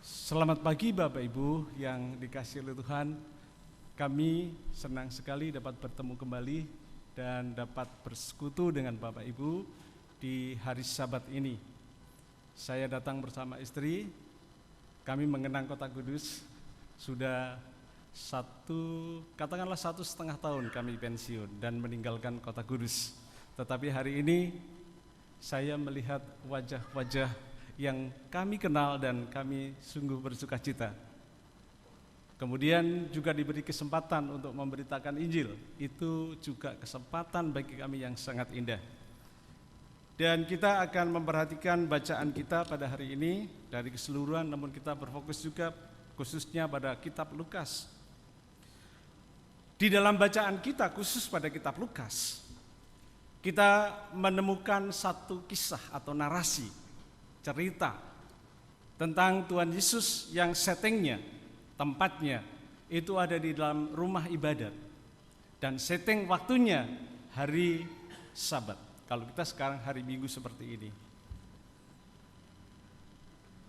Selamat pagi Bapak Ibu yang dikasihi oleh Tuhan. Kami senang sekali dapat bertemu kembali dan dapat bersekutu dengan Bapak Ibu di hari Sabat ini. Saya datang bersama istri, kami mengenang Kota Kudus. Sudah katakanlah 1,5 tahun kami pensiun dan meninggalkan Kota Kudus. Tetapi hari ini saya melihat wajah-wajah yang kami kenal dan kami sungguh bersuka cita. Kemudian juga diberi kesempatan untuk memberitakan Injil. Itu juga kesempatan bagi kami yang sangat indah. Dan kita akan memperhatikan bacaan kita pada hari ini dari keseluruhan, namun kita berfokus juga khususnya pada kitab Lukas. Di dalam bacaan kita khusus pada kitab Lukas, kita menemukan satu kisah atau narasi, cerita tentang Tuhan Yesus yang settingnya, tempatnya itu ada di dalam rumah ibadat dan setting waktunya hari Sabat. Kalau kita sekarang hari Minggu seperti ini,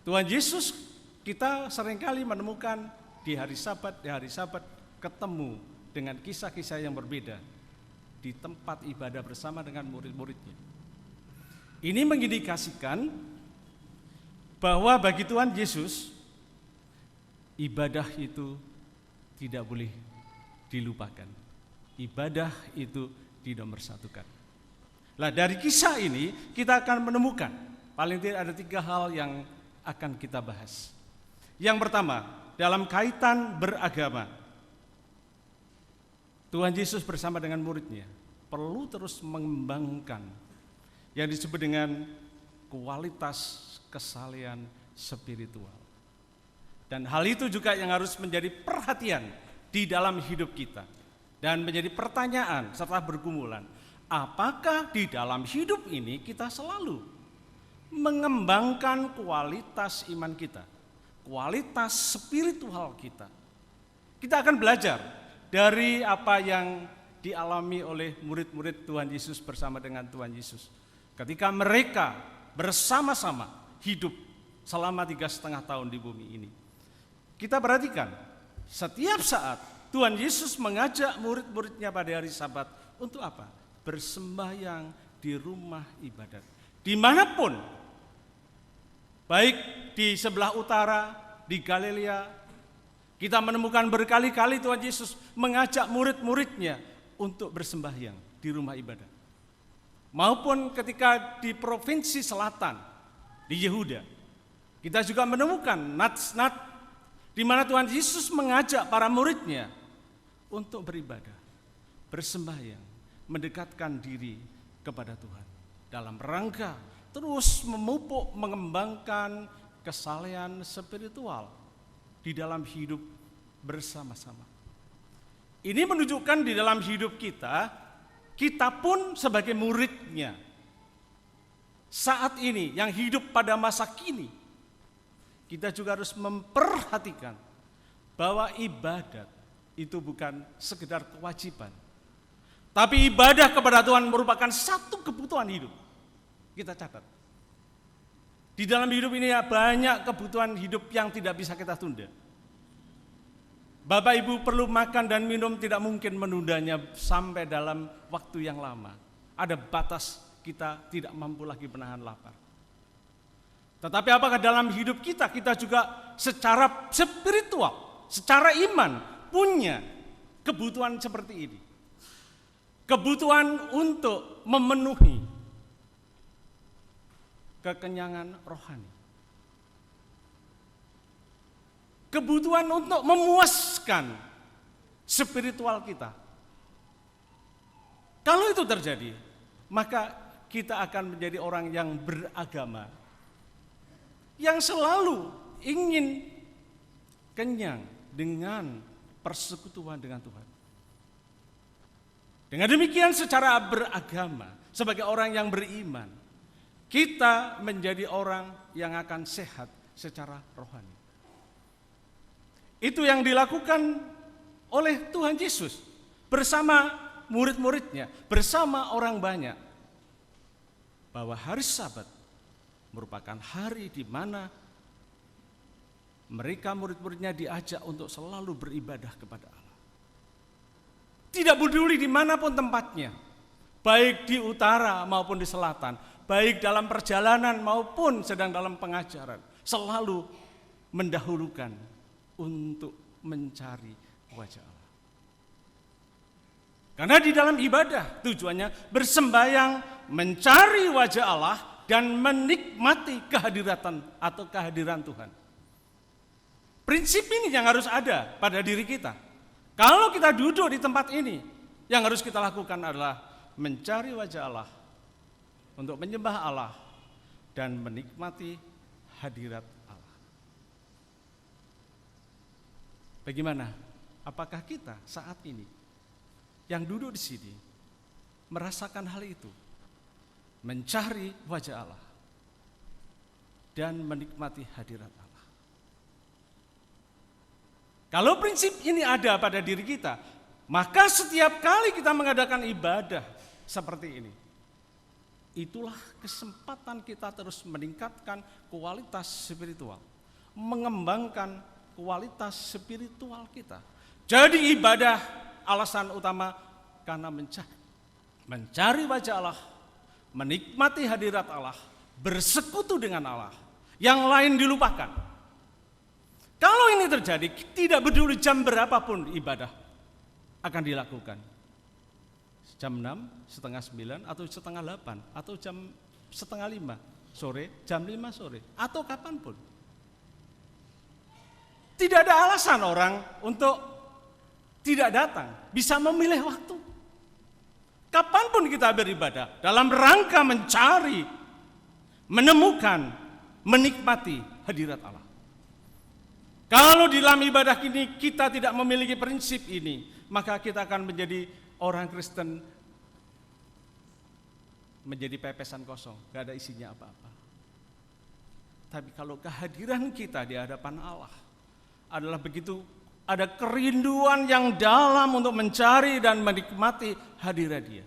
Tuhan Yesus kita seringkali menemukan di hari Sabat ketemu dengan kisah-kisah yang berbeda di tempat ibadah bersama dengan murid-muridnya. Ini mengindikasikan bahwa bagi Tuhan Yesus ibadah itu tidak boleh dilupakan. Ibadah itu dinomorsatukan. Nah, dari kisah ini kita akan menemukan paling tidak ada 3 hal yang akan kita bahas. Yang pertama, dalam kaitan beragama, Tuhan Yesus bersama dengan muridnya perlu terus mengembangkan yang disebut dengan kualitas kesalehan spiritual. Dan hal itu juga yang harus menjadi perhatian di dalam hidup kita dan menjadi pertanyaan serta bergumulan. Apakah di dalam hidup ini kita selalu mengembangkan kualitas iman kita, kualitas spiritual kita? Kita akan belajar dari apa yang dialami oleh murid-murid Tuhan Yesus bersama dengan Tuhan Yesus ketika mereka bersama-sama hidup selama 3,5 tahun di bumi ini. Kita perhatikan, setiap saat Tuhan Yesus mengajak murid-muridnya pada hari Sabat untuk apa? Bersembahyang di rumah ibadat. Dimanapun, baik di sebelah utara, di Galilea, kita menemukan berkali-kali Tuhan Yesus mengajak murid-muridnya untuk bersembahyang di rumah ibadat. Maupun ketika di provinsi selatan, di Yehuda, kita juga menemukan nats-nats di mana Tuhan Yesus mengajak para muridnya untuk beribadah, bersembahyang, mendekatkan diri kepada Tuhan dalam rangka terus memupuk, mengembangkan kesalehan spiritual di dalam hidup bersama-sama. Ini menunjukkan di dalam hidup kita pun sebagai muridnya saat ini yang hidup pada masa kini, kita juga harus memperhatikan bahwa ibadat itu bukan sekedar kewajiban, tapi ibadah kepada Tuhan merupakan satu kebutuhan hidup. Kita catat, di dalam hidup ini banyak kebutuhan hidup yang tidak bisa kita tunda. Bapak Ibu perlu makan dan minum, tidak mungkin menundanya sampai dalam waktu yang lama. Ada batas, kita tidak mampu lagi menahan lapar. Tetapi apakah dalam hidup kita juga secara spiritual, secara iman punya kebutuhan seperti ini? Kebutuhan untuk memenuhi kekenyangan rohani. Kebutuhan untuk memuaskan spiritual kita. Kalau itu terjadi, maka kita akan menjadi orang yang beragama, yang selalu ingin kenyang dengan persekutuan dengan Tuhan. Dengan demikian secara beragama, sebagai orang yang beriman, kita menjadi orang yang akan sehat secara rohani. Itu yang dilakukan oleh Tuhan Yesus bersama murid-muridnya, bersama orang banyak. Bahwa hari Sabat merupakan hari di mana mereka murid-muridnya diajak untuk selalu beribadah kepada Allah. Tidak peduli dimanapun tempatnya, baik di utara maupun di selatan, baik dalam perjalanan maupun sedang dalam pengajaran, selalu mendahulukan untuk mencari wajah Allah. Karena di dalam ibadah tujuannya bersembayang mencari wajah Allah dan menikmati kehadiran Tuhan. Prinsip ini yang harus ada pada diri kita. Kalau kita duduk di tempat ini, yang harus kita lakukan adalah mencari wajah Allah, untuk menyembah Allah dan menikmati hadirat Allah. Bagaimana? Apakah kita saat ini yang duduk di sini merasakan hal itu? Mencari wajah Allah dan menikmati hadirat Allah. Kalau prinsip ini ada pada diri kita, maka setiap kali kita mengadakan ibadah seperti ini, itulah kesempatan kita terus meningkatkan kualitas spiritual, mengembangkan kualitas spiritual kita. Jadi ibadah alasan utama karena mencari wajah Allah, menikmati hadirat Allah, bersekutu dengan Allah. Yang lain dilupakan. Kalau ini terjadi, tidak peduli jam berapapun ibadah akan dilakukan. Jam 6, setengah 9, atau setengah 8, atau jam setengah 5 sore, jam 5 sore, atau kapanpun. Tidak ada alasan orang untuk tidak datang, bisa memilih waktu. Kapanpun kita beribadah, dalam rangka mencari, menemukan, menikmati hadirat Allah. Kalau di dalam ibadah ini kita tidak memiliki prinsip ini, maka kita akan menjadi orang Kristen, menjadi pepesan kosong, gak ada isinya apa-apa. Tapi kalau kehadiran kita di hadapan Allah adalah begitu, ada kerinduan yang dalam untuk mencari dan menikmati hadirat Dia.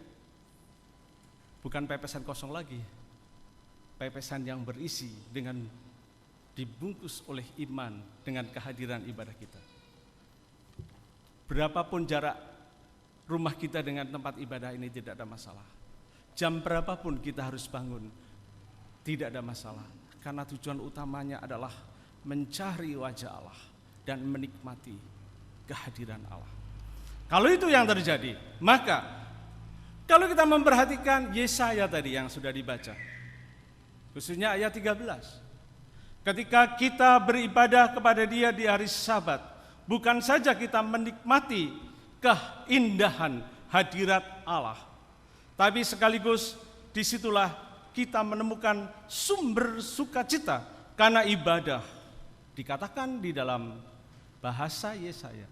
Bukan pepesan kosong lagi, pepesan yang berisi dengan dibungkus oleh iman dengan kehadiran ibadah kita. Berapapun jarak rumah kita dengan tempat ibadah ini tidak ada masalah. Jam berapapun kita harus bangun, tidak ada masalah. Karena tujuan utamanya adalah mencari wajah Allah dan menikmati kehadiran Allah. Kalau itu yang terjadi, maka kalau kita memperhatikan Yesaya tadi yang sudah dibaca, khususnya ayat 13. Ketika kita beribadah kepada Dia di hari Sabat, bukan saja kita menikmati keindahan hadirat Allah, tapi sekaligus disitulah kita menemukan sumber sukacita karena ibadah. Dikatakan di dalam bahasa Yesaya,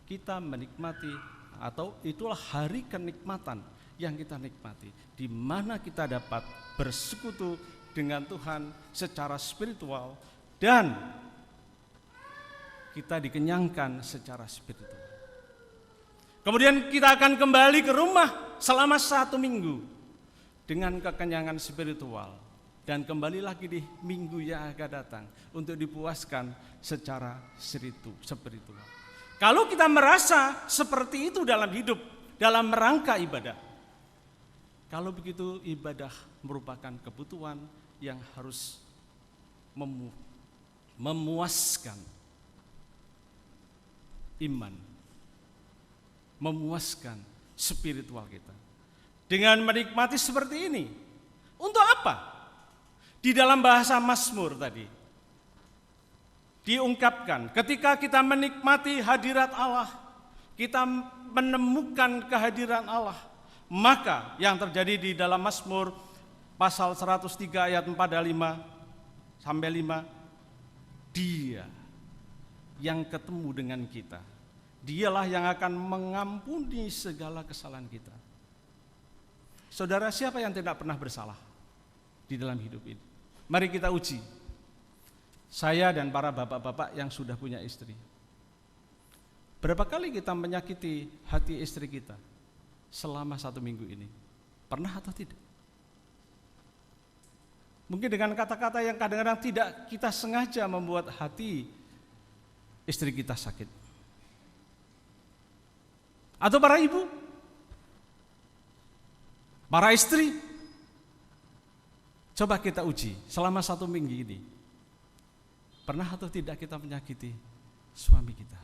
kita menikmati, atau itulah hari kenikmatan yang kita nikmati, di mana kita dapat bersekutu dengan Tuhan secara spiritual dan kita dikenyangkan secara spiritual. Kemudian kita akan kembali ke rumah selama 1 minggu dengan kekenyangan spiritual dan kembali lagi di minggu yang akan datang untuk dipuaskan secara spiritual. Kalau kita merasa seperti itu dalam hidup, dalam rangka ibadah, kalau begitu ibadah merupakan kebutuhan yang harus memuaskan iman, memuaskan spiritual kita. Dengan menikmati seperti ini, untuk apa? Di dalam bahasa Mazmur tadi diungkapkan, ketika kita menikmati hadirat Allah, kita menemukan kehadiran Allah, maka yang terjadi di dalam Mazmur pasal 103 ayat 4 dan 5 sampai 5, Dia yang ketemu dengan kita, Dialah yang akan mengampuni segala kesalahan kita. Saudara, siapa yang tidak pernah bersalah di dalam hidup ini? Mari kita uji. Saya dan para bapak-bapak yang sudah punya istri, berapa kali kita menyakiti hati istri kita selama 1 minggu ini? Pernah atau tidak? Mungkin dengan kata-kata yang kadang-kadang tidak kita sengaja membuat hati istri kita sakit. Atau para ibu, para istri, coba kita uji selama 1 minggu ini. Pernah atau tidak kita menyakiti suami kita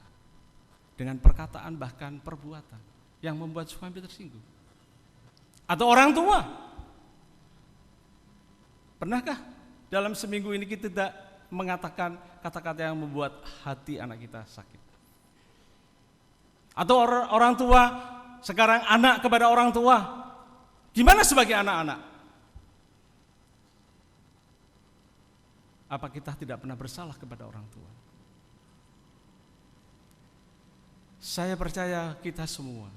dengan perkataan bahkan perbuatan yang membuat suami tersinggung? Atau orang tua, pernahkah dalam seminggu ini kita tidak mengatakan kata-kata yang membuat hati anak kita sakit? Atau orang tua, sekarang anak kepada orang tua, gimana sebagai anak-anak? Apa kita tidak pernah bersalah kepada orang tua? Saya percaya kita semua,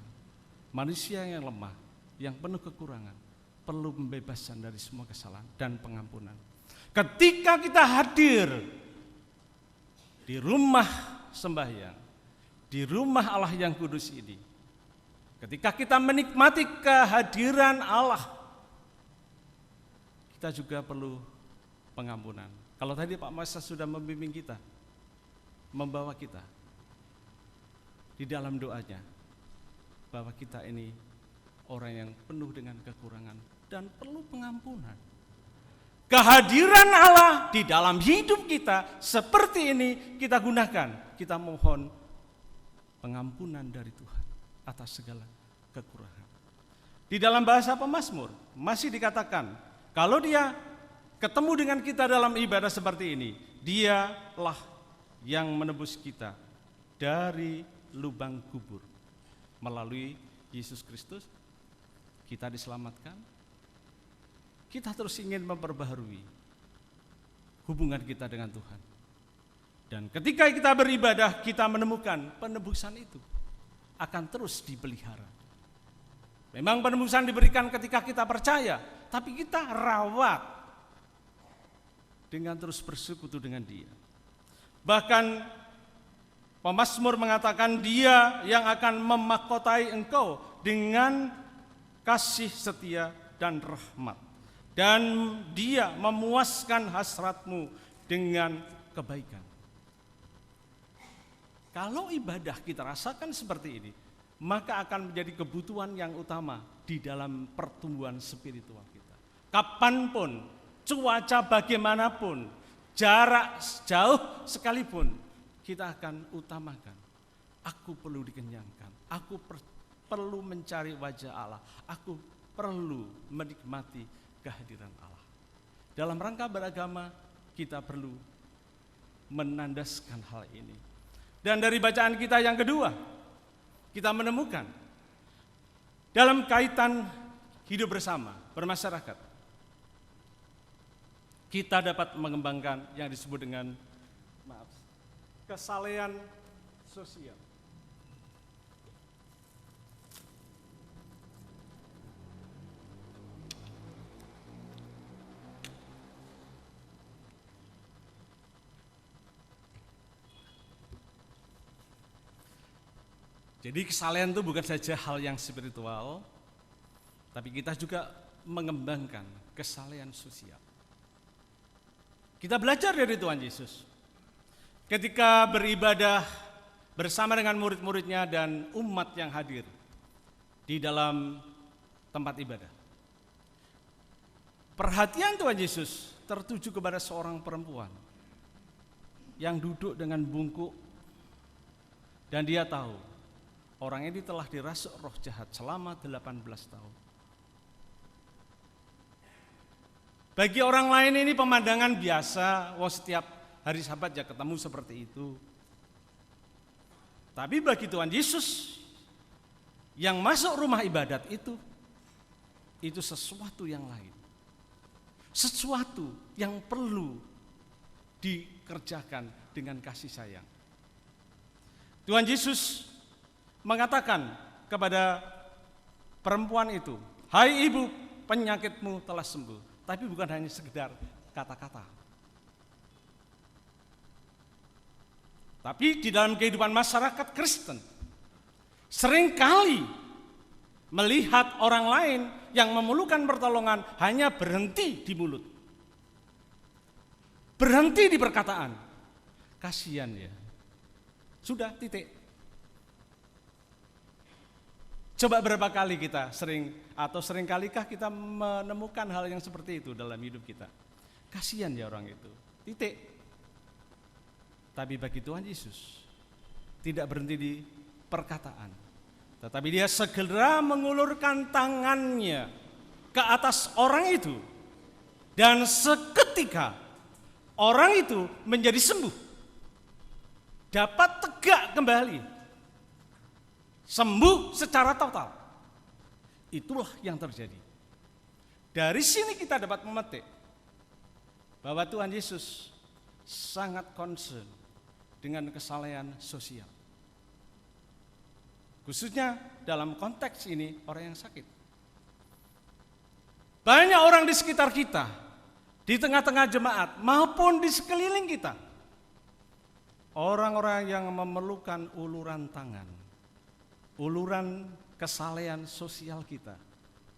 manusia yang lemah, yang penuh kekurangan, perlu pembebasan dari semua kesalahan dan pengampunan. Ketika kita hadir di rumah sembahyang, di rumah Allah yang kudus ini, ketika kita menikmati kehadiran Allah, kita juga perlu pengampunan. Kalau tadi Pak Masa sudah membimbing kita, membawa kita di dalam doanya, bahwa kita ini orang yang penuh dengan kekurangan dan perlu pengampunan. Kehadiran Allah di dalam hidup kita seperti ini kita gunakan, kita mohon pengampunan dari Tuhan atas segala kekurangan. Di dalam bahasa pemazmur masih dikatakan, kalau dia ketemu dengan kita dalam ibadah seperti ini, dialah yang menebus kita dari lubang kubur. Melalui Yesus Kristus kita diselamatkan. Kita terus ingin memperbaharui hubungan kita dengan Tuhan. Dan ketika kita beribadah, kita menemukan penebusan itu akan terus dipelihara. Memang penebusan diberikan ketika kita percaya, tapi kita rawat dengan terus bersekutu dengan Dia. Bahkan pemazmur mengatakan, Dia yang akan memahkotai engkau dengan kasih setia dan rahmat. Dan Dia memuaskan hasratmu dengan kebaikan. Kalau ibadah kita rasakan seperti ini, maka akan menjadi kebutuhan yang utama di dalam pertumbuhan spiritual kita. Kapanpun, cuaca bagaimanapun, jarak jauh sekalipun, kita akan utamakan. Aku perlu dikenyangkan, aku perlu mencari wajah Allah, aku perlu menikmati kehadiran Allah. Dalam rangka beragama, kita perlu menandaskan hal ini. Dan dari bacaan kita yang kedua, kita menemukan dalam kaitan hidup bersama, bermasyarakat, kita dapat mengembangkan yang disebut dengan kesalehan sosial. Jadi kesalehan itu bukan saja hal yang spiritual, tapi kita juga mengembangkan kesalehan sosial. Kita belajar dari Tuhan Yesus. Ketika beribadah bersama dengan murid-muridnya dan umat yang hadir di dalam tempat ibadah. Perhatian Tuhan Yesus tertuju kepada seorang perempuan yang duduk dengan bungkuk, dan dia tahu orang ini telah dirasuk roh jahat selama 18 tahun. Bagi orang lain ini pemandangan biasa, setiap hari Sabat ya ketemu seperti itu. Tapi bagi Tuhan Yesus yang masuk rumah ibadat itu sesuatu yang lain. Sesuatu yang perlu dikerjakan dengan kasih sayang. Tuhan Yesus mengatakan kepada perempuan itu, "Hai ibu, penyakitmu telah sembuh." Tapi bukan hanya sekedar kata-kata. Tapi di dalam kehidupan masyarakat Kristen, seringkali melihat orang lain yang memerlukan pertolongan hanya berhenti di mulut. Berhenti di perkataan. Kasihan ya. Sudah, titik. Coba berapa kali kita sering kalikah kita menemukan hal yang seperti itu dalam hidup kita. Kasihan ya orang itu, titik. Tapi bagi Tuhan Yesus tidak berhenti di perkataan, tetapi dia segera mengulurkan tangannya ke atas orang itu, dan seketika orang itu menjadi sembuh, dapat tegak kembali, sembuh secara total. Itulah yang terjadi. Dari sini kita dapat memetik bahwa Tuhan Yesus sangat concern dengan kesalehan sosial. Khususnya dalam konteks ini orang yang sakit. Banyak orang di sekitar kita, di tengah-tengah jemaat maupun di sekeliling kita, orang-orang yang memerlukan uluran tangan, uluran kesalehan sosial kita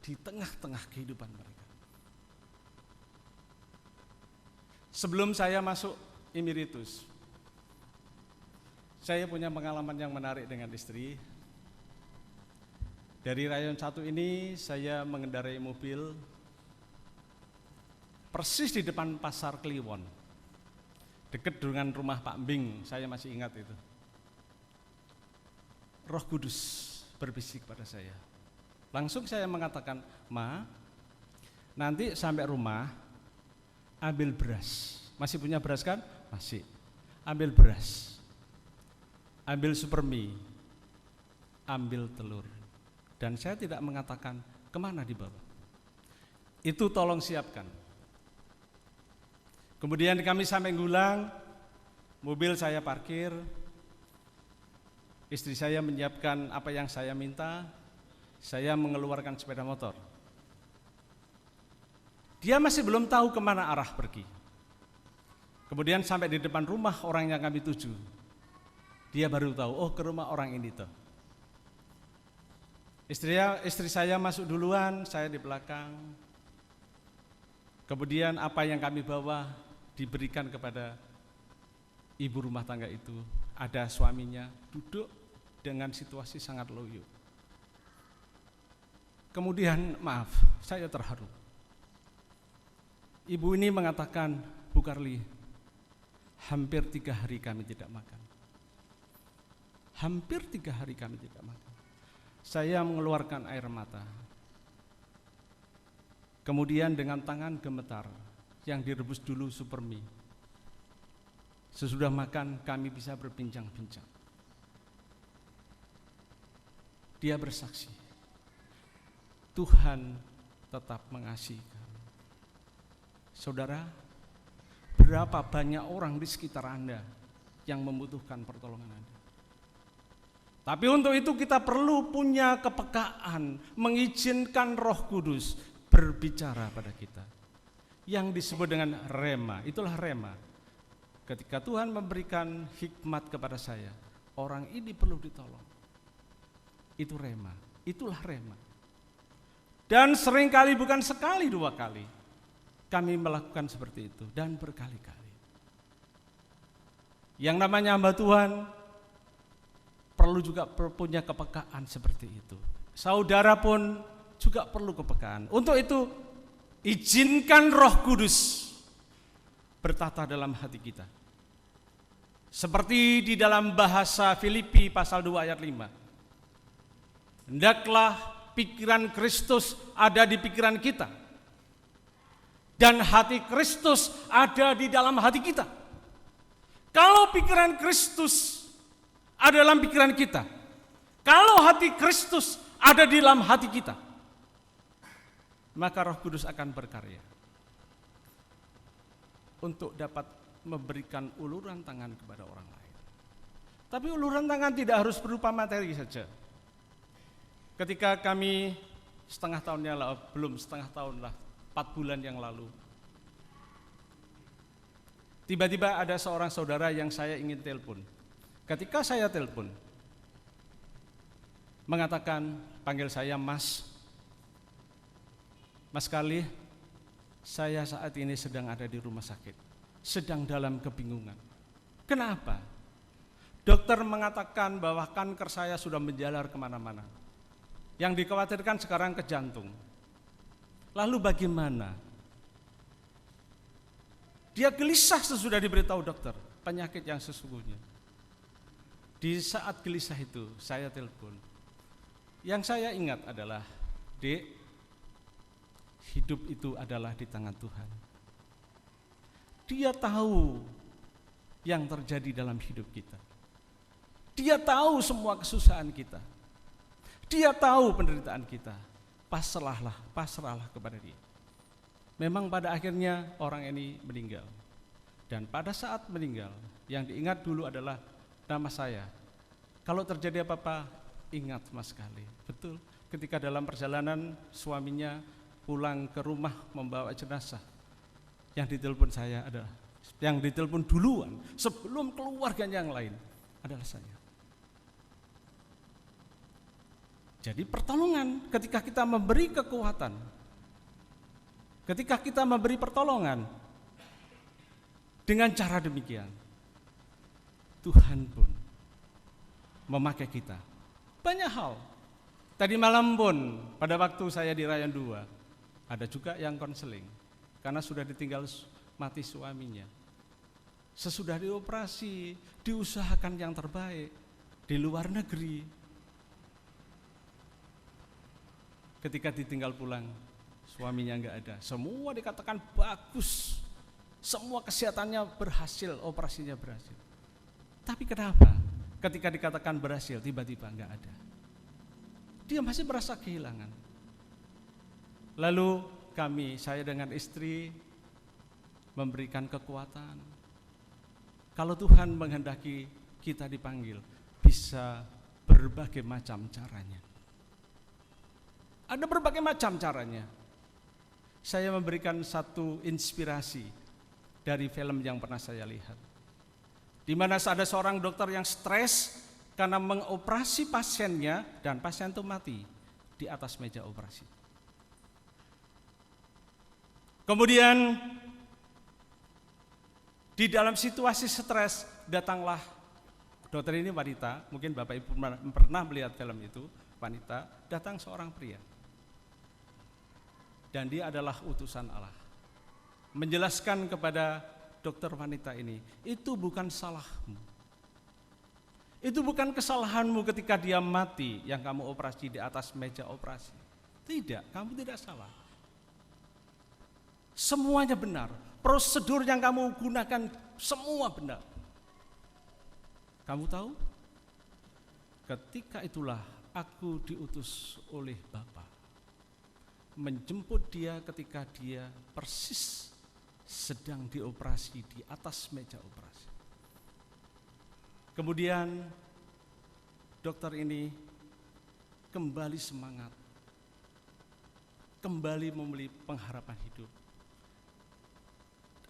di tengah-tengah kehidupan mereka. Sebelum saya masuk emeritus, saya punya pengalaman yang menarik dengan istri. Dari rayon 1 ini saya mengendarai mobil persis di depan pasar Kliwon, dekat dengan rumah Pak Mbing, saya masih ingat itu. Roh Kudus berbisik pada saya. Langsung saya mengatakan, "Ma, nanti sampai rumah ambil beras." Masih punya beras kan? Masih. Ambil beras, ambil supermi, ambil telur. Dan saya tidak mengatakan kemana dibawa. Itu tolong siapkan. Kemudian kami sampai Gulang, mobil saya parkir, istri saya menyiapkan apa yang saya minta, saya mengeluarkan sepeda motor. Dia masih belum tahu kemana arah pergi. Kemudian sampai di depan rumah orang yang kami tuju, dia baru tahu, oh ke rumah orang ini tuh. Istri saya masuk duluan, saya di belakang. Kemudian apa yang kami bawa diberikan kepada ibu rumah tangga itu. Ada suaminya duduk dengan situasi sangat loyo. Kemudian maaf, saya terharu. Ibu ini mengatakan, "Bu Karli, hampir 3 hari kami tidak makan. Hampir 3 hari kami tidak makan." Saya mengeluarkan air mata. Kemudian dengan tangan gemetar yang direbus dulu supermi. Sesudah makan kami bisa berbincang-bincang. Dia bersaksi, Tuhan tetap mengasihi kami. Saudara, berapa banyak orang di sekitar Anda yang membutuhkan pertolongan Anda. Tapi untuk itu kita perlu punya kepekaan, mengizinkan Roh Kudus berbicara pada kita. Yang disebut dengan rema, itulah rema. Ketika Tuhan memberikan hikmat kepada saya, orang ini perlu ditolong. Itu rema, itulah rema. Dan seringkali, bukan sekali 2 kali, kami melakukan seperti itu dan berkali-kali. Yang namanya hamba Tuhan perlu juga punya kepekaan seperti itu. Saudara pun juga perlu kepekaan. Untuk itu, izinkan Roh Kudus bertata dalam hati kita. Seperti di dalam bahasa Filipi pasal 2 ayat 5. Hendaklah pikiran Kristus ada di pikiran kita, dan hati Kristus ada di dalam hati kita. Kalau pikiran Kristus ada dalam pikiran kita, kalau hati Kristus ada di dalam hati kita, maka Roh Kudus akan berkarya untuk dapat memberikan uluran tangan kepada orang lain. Tapi uluran tangan tidak harus berupa materi saja. Ketika kami setengah tahun yang lalu, belum setengah tahun lah, 4 bulan yang lalu, tiba-tiba ada seorang saudara yang saya ingin telepon. Ketika saya telepon, mengatakan, panggil saya Mas Karli, saya saat ini sedang ada di rumah sakit, sedang dalam kebingungan. Kenapa? Dokter mengatakan bahwa kanker saya sudah menjalar kemana-mana. Yang dikhawatirkan sekarang ke jantung. Lalu bagaimana? Dia gelisah sesudah diberitahu dokter penyakit yang sesungguhnya. Di saat gelisah itu saya telepon. Yang saya ingat adalah, Dek, hidup itu adalah di tangan Tuhan. Dia tahu yang terjadi dalam hidup kita. Dia tahu semua kesusahan kita. Dia tahu penderitaan kita. Pasrahlah kepada Dia. Memang pada akhirnya orang ini meninggal. Dan pada saat meninggal, yang diingat dulu adalah nama saya. Kalau terjadi apa-apa, ingat mas sekali. Betul, ketika dalam perjalanan suaminya pulang ke rumah membawa jenazah, yang ditelepon saya adalah, yang ditelepon duluan sebelum keluarga yang lain adalah saya. Jadi pertolongan ketika kita memberi kekuatan, ketika kita memberi pertolongan dengan cara demikian, Tuhan pun memakai kita. Banyak hal. Tadi malam pun pada waktu saya di Rayon 2 ada juga yang konseling karena sudah ditinggal mati suaminya. Sesudah dioperasi, diusahakan yang terbaik di luar negeri. Ketika ditinggal pulang, suaminya enggak ada. Semua dikatakan bagus. Semua kesehatannya berhasil, operasinya berhasil. Tapi kenapa ketika dikatakan berhasil, tiba-tiba enggak ada? Dia masih merasa kehilangan. Lalu saya dengan istri memberikan kekuatan. Kalau Tuhan menghendaki kita dipanggil, bisa berbagai macam caranya. Ada berbagai macam caranya. Saya memberikan satu inspirasi dari film yang pernah saya lihat. Di mana ada seorang dokter yang stres karena mengoperasi pasiennya dan pasien itu mati di atas meja operasi. Kemudian di dalam situasi stres datanglah dokter ini wanita, mungkin Bapak Ibu pernah melihat film itu, wanita, datang seorang pria. Dan dia adalah utusan Allah. Menjelaskan kepada dokter wanita ini, itu bukan salahmu. Itu bukan kesalahanmu ketika dia mati yang kamu operasi di atas meja operasi. Tidak, kamu tidak salah. Semuanya benar. Prosedur yang kamu gunakan semua benar. Kamu tahu? Ketika itulah aku diutus oleh Bapa menjemput dia ketika dia persis sedang dioperasi di atas meja operasi. Kemudian dokter ini kembali semangat, kembali memiliki pengharapan hidup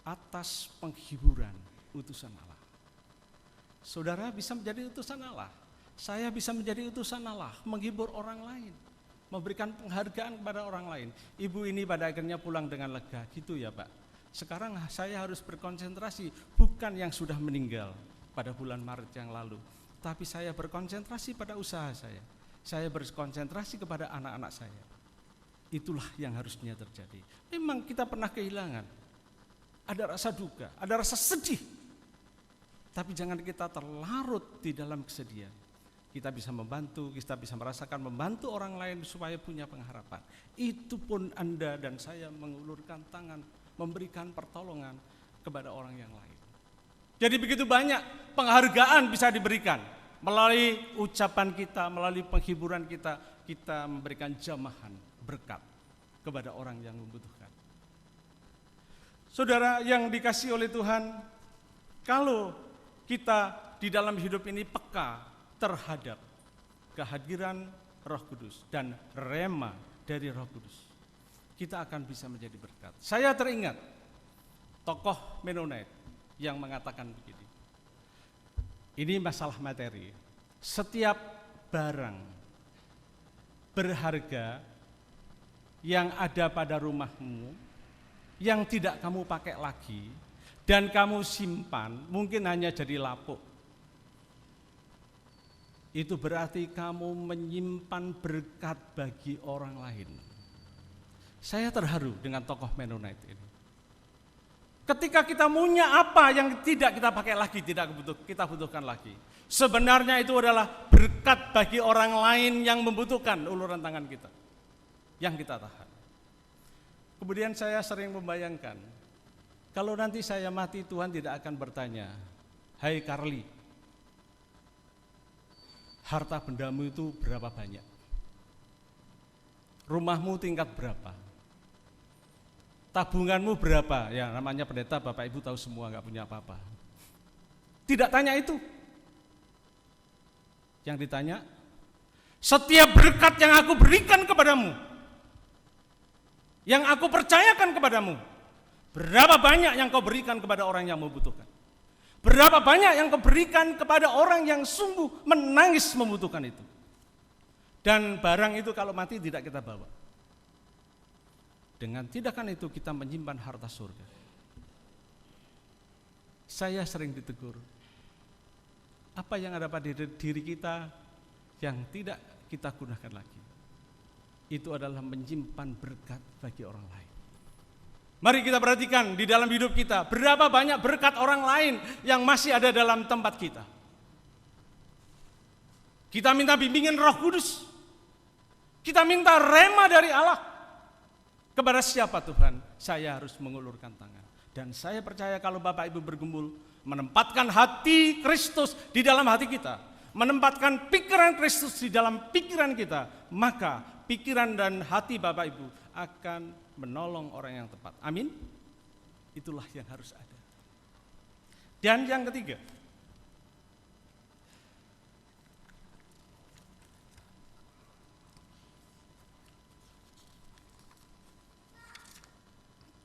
atas penghiburan utusan Allah. Saudara bisa menjadi utusan Allah, saya bisa menjadi utusan Allah, menghibur orang lain, memberikan penghargaan kepada orang lain. Ibu ini pada akhirnya pulang dengan lega, gitu ya Pak. Sekarang saya harus berkonsentrasi, bukan yang sudah meninggal pada bulan Maret yang lalu, tapi saya berkonsentrasi pada usaha saya. Saya berkonsentrasi kepada anak-anak saya. Itulah yang harusnya terjadi. Memang kita pernah kehilangan, ada rasa duka, ada rasa sedih, tapi jangan kita terlarut di dalam kesedihan. Kita bisa membantu, kita bisa merasakan membantu orang lain supaya punya pengharapan. Itu pun Anda dan saya mengulurkan tangan, memberikan pertolongan kepada orang yang lain. Jadi begitu banyak penghargaan bisa diberikan. Melalui ucapan kita, melalui penghiburan kita, kita memberikan jamahan berkat kepada orang yang membutuhkan. Saudara yang dikasihi oleh Tuhan, kalau kita di dalam hidup ini peka terhadap kehadiran Roh Kudus dan rema dari Roh Kudus, kita akan bisa menjadi berkat. Saya teringat tokoh Mennonite yang mengatakan begini, ini masalah materi. Setiap barang berharga yang ada pada rumahmu, yang tidak kamu pakai lagi dan kamu simpan, mungkin hanya jadi lapuk. itu berarti kamu menyimpan berkat bagi orang lain. Saya terharu dengan tokoh Mennonite ini. Ketika kita punya apa yang tidak kita pakai lagi, tidak kita butuhkan lagi. Sebenarnya itu adalah berkat bagi orang lain yang membutuhkan uluran tangan kita, yang kita tahan. Kemudian saya sering membayangkan, kalau nanti saya mati, Tuhan tidak akan bertanya, "Hai Carly, harta bendamu itu berapa banyak? Rumahmu tingkat berapa? Tabunganmu berapa?" Ya namanya pendeta, Bapak Ibu tahu semua, nggak punya apa-apa. Tidak tanya itu. Yang ditanya, setiap berkat yang aku berikan kepadamu, yang aku percayakan kepadamu, berapa banyak yang kau berikan kepada orang yang membutuhkan? Berapa banyak yang kau berikan kepada orang yang sungguh menangis membutuhkan itu? Dan barang itu kalau mati tidak kita bawa. Dengan tindakan itu kita menyimpan harta surga. Saya sering ditegur, apa yang ada pada diri kita yang tidak kita gunakan lagi, itu adalah menyimpan berkat bagi orang lain. Mari kita perhatikan di dalam hidup kita, berapa banyak berkat orang lain yang masih ada dalam tempat kita. Kita minta bimbingan Roh Kudus. Kita minta rema dari Allah. Kepada siapa Tuhan? Saya harus mengulurkan tangan. Dan saya percaya kalau Bapak Ibu bergumul, menempatkan hati Kristus di dalam hati kita, menempatkan pikiran Kristus di dalam pikiran kita, maka pikiran dan hati Bapak Ibu akan menolong orang yang tepat. Amin. Itulah yang harus ada. Dan yang ketiga,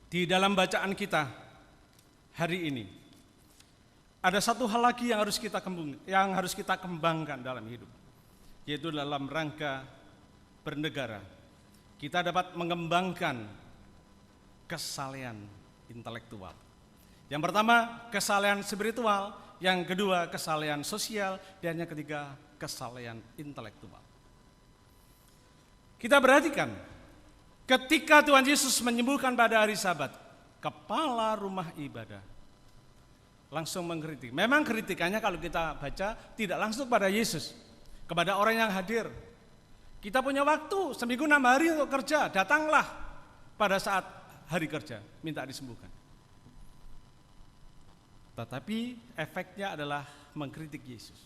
di dalam bacaan kita hari ini, ada satu hal lagi yang harus kita kembangkan dalam hidup, yaitu dalam rangka bernegara. Kita dapat mengembangkan kesalehan intelektual. Yang pertama, kesalehan spiritual, yang kedua, kesalehan sosial, dan yang ketiga, kesalehan intelektual. Kita perhatikan, ketika Tuhan Yesus menyembuhkan pada hari Sabat, kepala rumah ibadah langsung mengkritik. Memang kritikannya kalau kita baca tidak langsung pada Yesus, kepada orang yang hadir. Kita punya waktu seminggu 6 hari untuk kerja, datanglah pada saat hari kerja, minta disembuhkan. Tetapi efeknya adalah mengkritik Yesus.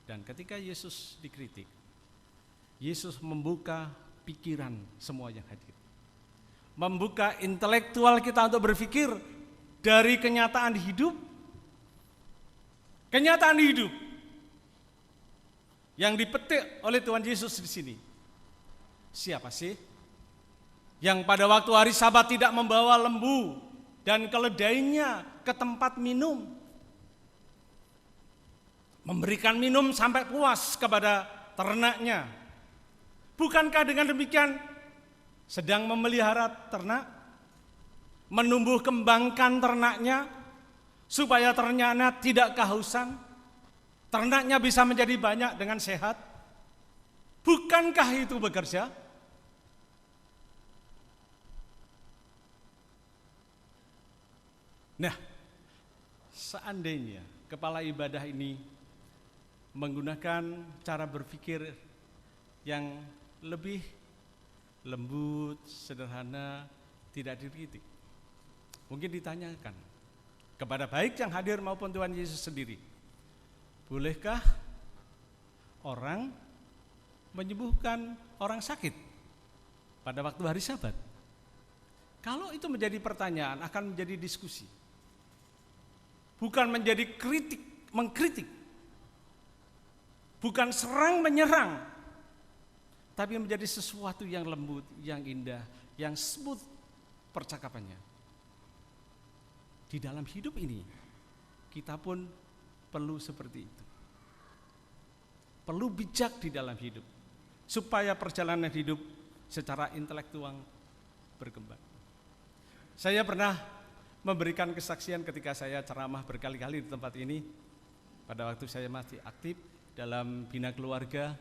Dan ketika Yesus dikritik, Yesus membuka pikiran semua yang hadir. Membuka intelektual kita untuk berpikir dari kenyataan hidup. Kenyataan hidup yang dipetik oleh Tuhan Yesus di sini. Siapa sih yang pada waktu hari Sabat tidak membawa lembu dan keledainya ke tempat minum? Memberikan minum sampai puas kepada ternaknya. Bukankah dengan demikian sedang memelihara ternak, menumbuh kembangkan ternaknya supaya ternaknya tidak kehausan, ternaknya bisa menjadi banyak dengan sehat? Bukankah itu bekerja? Nah, seandainya kepala ibadah ini menggunakan cara berpikir yang lebih lembut, sederhana, tidak dikritik, mungkin ditanyakan kepada baik yang hadir maupun Tuhan Yesus sendiri, bolehkah orang menyembuhkan orang sakit pada waktu hari Sabat? Kalau itu menjadi pertanyaan, akan menjadi diskusi, bukan menjadi mengkritik, bukan serang menyerang, tapi menjadi sesuatu yang lembut, yang indah, yang smooth percakapannya. Di dalam hidup ini, kita pun perlu seperti itu. Perlu bijak di dalam hidup, supaya perjalanan hidup secara intelektual berkembang. Saya pernah memberikan kesaksian ketika saya ceramah berkali-kali di tempat ini. pada waktu saya masih aktif dalam bina keluarga,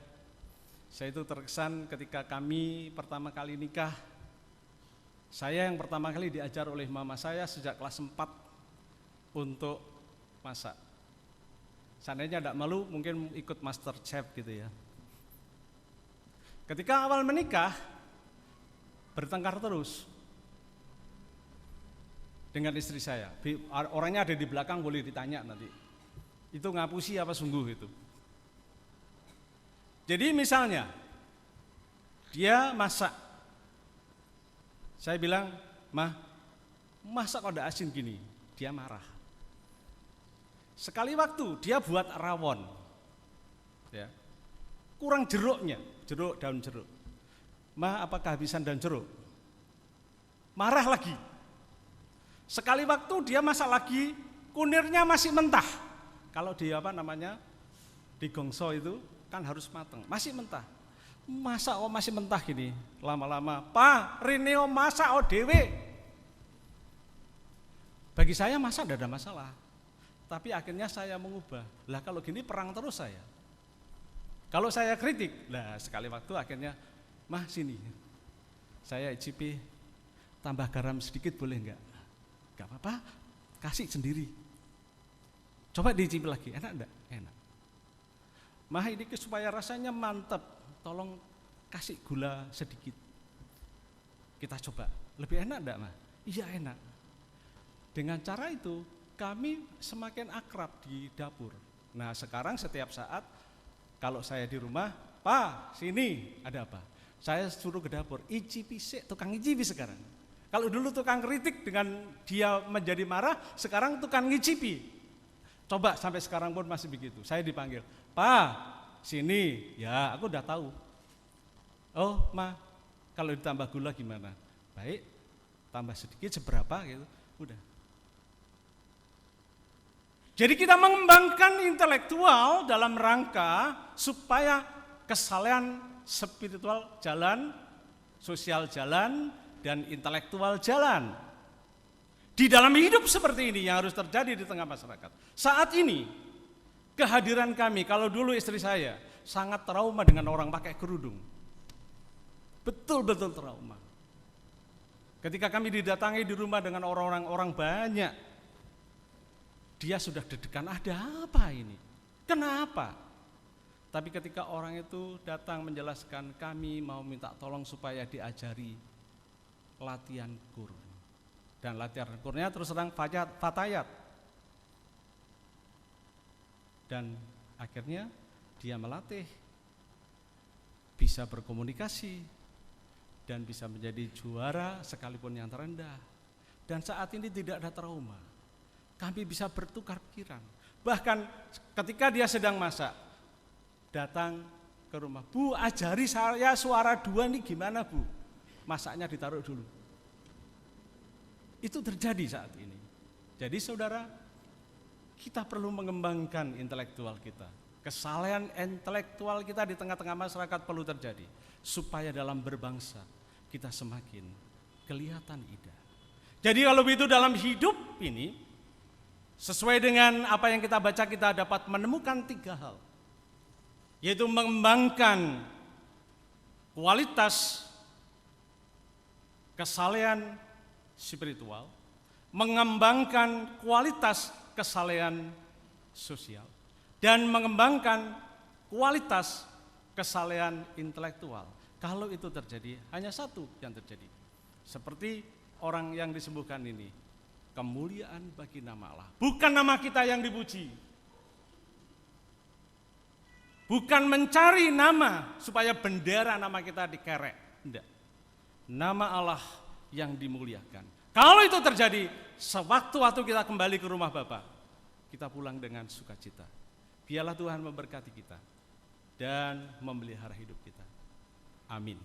saya itu terkesan ketika kami pertama kali nikah. Saya yang pertama kali diajar oleh mama saya sejak kelas 4 untuk masak. Seandainya tidak malu mungkin ikut master chef gitu ya. Ketika awal menikah, bertengkar terus dengan istri saya. Orangnya ada di belakang, boleh ditanya nanti. Itu ngapusi apa sungguh itu. Jadi misalnya, dia masak. Saya bilang, "Mah, masak kok ada asin gini?" Dia marah. Sekali waktu dia buat rawon. Ya. Kurang jeruknya, daun jeruk. "Mah, apa kehabisan daun jeruk?" Marah lagi. Sekali waktu dia masak lagi, kunirnya masih mentah. Kalau di di gongso itu kan harus matang, masih mentah. Masak masih mentah gini, lama-lama, "Pak, Rineo masak dewe." Bagi saya masak tidak ada masalah. Tapi akhirnya saya mengubah. Lah kalau gini perang terus saya. Kalau saya kritik, lah sekali waktu akhirnya, "Mah sini, saya icipi, tambah garam sedikit boleh enggak?" "Enggak apa-apa, kasih sendiri." "Coba dicicipi lagi, enak enggak?" "Enak." "Mah ini supaya rasanya mantap, tolong kasih gula sedikit." Kita coba, "Lebih enak enggak, Mah?" "Iya enak." Dengan cara itu kami semakin akrab di dapur. Nah sekarang setiap saat kalau saya di rumah, "Pak, sini, ada apa?" Saya suruh ke dapur, "Icipi sik," tukang icipi sekarang. Kalau dulu tukang kritik dengan dia menjadi marah, sekarang tukang ngicipi. Coba sampai sekarang pun masih begitu. Saya dipanggil, "Pak, sini." "Ya, aku udah tahu." "Oh, Ma, kalau ditambah gula gimana?" "Baik, tambah sedikit seberapa gitu." Udah. Jadi kita mengembangkan intelektual dalam rangka supaya kesalehan spiritual jalan, sosial jalan, dan intelektual jalan. Di dalam hidup seperti ini yang harus terjadi di tengah masyarakat. Saat ini kehadiran kami, kalau dulu istri saya sangat trauma dengan orang pakai kerudung. Betul-betul trauma. Ketika kami didatangi di rumah dengan orang banyak, dia sudah deg-degan, ada apa ini? Kenapa? Tapi ketika orang itu datang menjelaskan, kami mau minta tolong supaya diajari latihan kur. Dan latihan kurnya terus terang fatayat. Dan akhirnya dia melatih, bisa berkomunikasi, dan bisa menjadi juara sekalipun yang terendah. Dan saat ini tidak ada trauma. Kami bisa bertukar pikiran. Bahkan ketika dia sedang masak, datang ke rumah, "Bu, ajari saya suara 2 nih gimana, Bu?" Masaknya ditaruh dulu. Itu terjadi saat ini. Jadi saudara, kita perlu mengembangkan intelektual kita. Kesalehan intelektual kita di tengah-tengah masyarakat perlu terjadi. Supaya dalam berbangsa kita semakin kelihatan indah. Jadi kalau begitu dalam hidup ini, sesuai dengan apa yang kita baca, kita dapat menemukan 3 hal. Yaitu mengembangkan kualitas kesalehan spiritual, mengembangkan kualitas kesalehan sosial, dan mengembangkan kualitas kesalehan intelektual. Kalau itu terjadi, hanya satu yang terjadi. Seperti orang yang disembuhkan ini, kemuliaan bagi nama Allah. Bukan nama kita yang dipuji. Bukan mencari nama supaya bendera nama kita dikerek. Tidak. Nama Allah yang dimuliakan. Kalau itu terjadi, sewaktu-waktu kita kembali ke rumah Bapa, kita pulang dengan sukacita. Biarlah Tuhan memberkati kita dan memelihara hidup kita. Amin.